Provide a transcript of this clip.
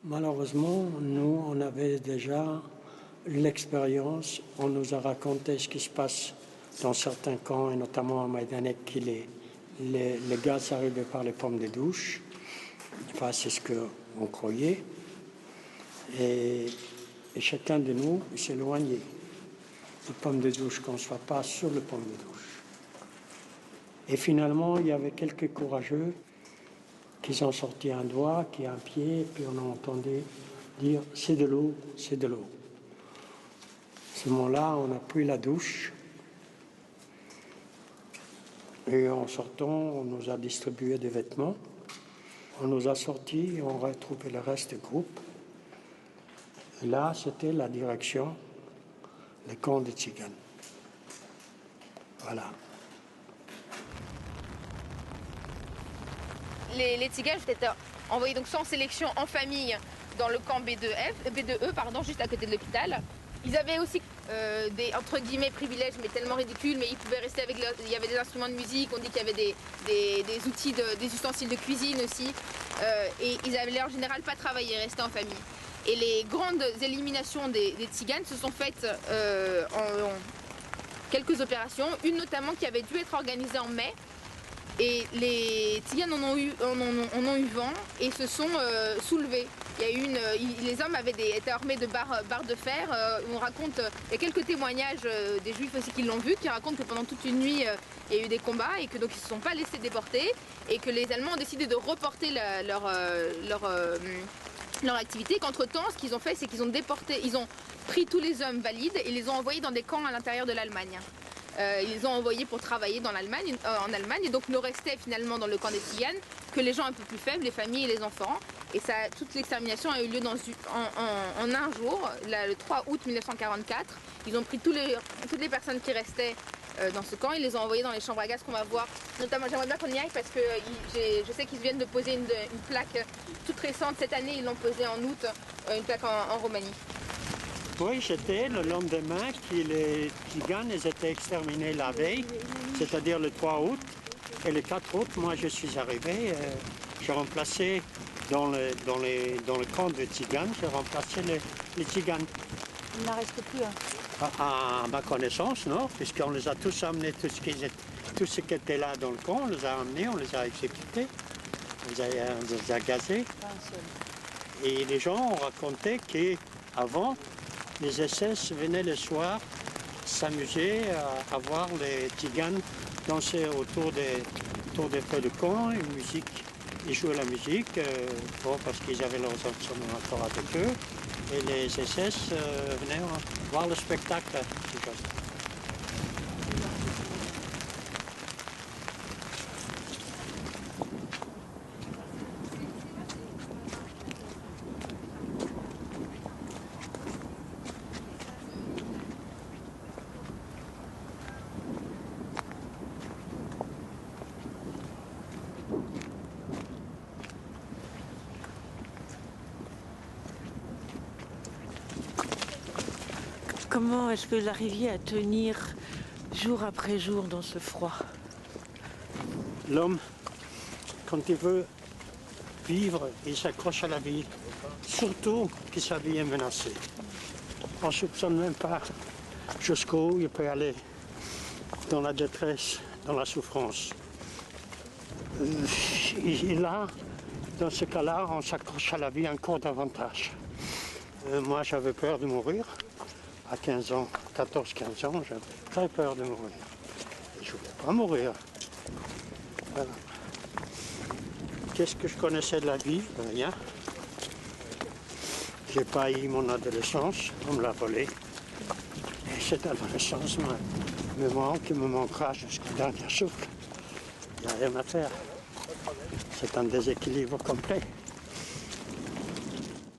Malheureusement, nous, on avait déjà l'expérience. On nous a raconté ce qui se passe dans certains camps, et notamment à Majdanek, que les gaz arrivaient par les pommes de douche. Enfin, c'est ce qu'on croyait. Et chacun de nous s'éloignait des pommes de douche, qu'on ne soit pas sur les pommes de douche. Et finalement, il y avait quelques courageux qui ont sorti un doigt, qui a un pied, et puis on a entendu dire « c'est de l'eau, c'est de l'eau ». À ce moment-là, on a pris la douche, et en sortant, on nous a distribué des vêtements, on nous a sortis, et on a retrouvé le reste du groupe. Et là, c'était la direction, le camp des Tziganes. Voilà. Les Tziganes étaient envoyés donc sans sélection en famille dans le camp B2E, juste à côté de l'hôpital. Ils avaient aussi des entre guillemets privilèges, mais tellement ridicules, mais ils pouvaient rester avec il y avait des instruments de musique, on dit qu'il y avait des outils, des ustensiles de cuisine aussi, et ils avaient en général pas travaillé, rester en famille. Et les grandes éliminations des Tziganes se sont faites en quelques opérations, une notamment qui avait dû être organisée en mai. Et les Tziganes en ont eu vent et se sont soulevés. Il y a eu les hommes étaient armés de barres de fer. On raconte, il y a quelques témoignages des Juifs aussi qui l'ont vu, qui racontent que pendant toute une nuit il y a eu des combats et que donc ils ne se sont pas laissés déporter et que les Allemands ont décidé de reporter leur activité. Qu'entre-temps, ce qu'ils ont fait, c'est qu'ils ont pris tous les hommes valides et les ont envoyés dans des camps à l'intérieur de l'Allemagne. Ils les ont envoyés pour travailler en Allemagne, et donc ne restaient finalement dans le camp des Tziganes que les gens un peu plus faibles, les familles et les enfants. Et toute l'extermination a eu lieu en un jour, le 3 août 1944. Ils ont pris toutes les personnes qui restaient dans ce camp, ils les ont envoyés dans les chambres à gaz qu'on va voir. Notamment, j'aimerais bien qu'on y aille parce que je sais qu'ils viennent de poser une plaque toute récente. Cette année, ils l'ont posée en août, une plaque en Roumanie. Oui, j'étais le lendemain que les Tziganes étaient exterminés la veille, c'est-à-dire le 3 août. Et le 4 août, moi je suis arrivé, j'ai remplacé dans le camp de Tziganes, j'ai remplacé les Tziganes. Il n'en reste plus un. À ma connaissance, non, puisqu'on les a tous amenés, tout ce qui était là dans le camp, on les a amenés, on les a exécutés, on les a gazés. Pas un seul. Et les gens ont raconté qu'avant, les SS venaient le soir s'amuser à voir les Tziganes danser autour des feux de camp, et ils jouaient la musique, parce qu'ils avaient leurs instruments encore avec eux, et les SS venaient voir le spectacle. Comment est-ce que vous arriviez à tenir jour après jour dans ce froid? L'homme, quand il veut vivre, il s'accroche à la vie, surtout que sa vie est menacée. On ne soupçonne même pas jusqu'où il peut aller dans la détresse, dans la souffrance. Et là, dans ce cas-là, on s'accroche à la vie encore davantage. Moi, j'avais peur de mourir. À 15 ans, 14-15 ans, j'avais très peur de mourir. Et je ne voulais pas mourir. Voilà. Qu'est-ce que je connaissais de la vie? Rien. J'ai pas eu mon adolescence, on me l'a volée. Et cette adolescence me manque et me manquera jusqu'au dernier souffle. Il n'y a rien à faire. C'est un déséquilibre complet.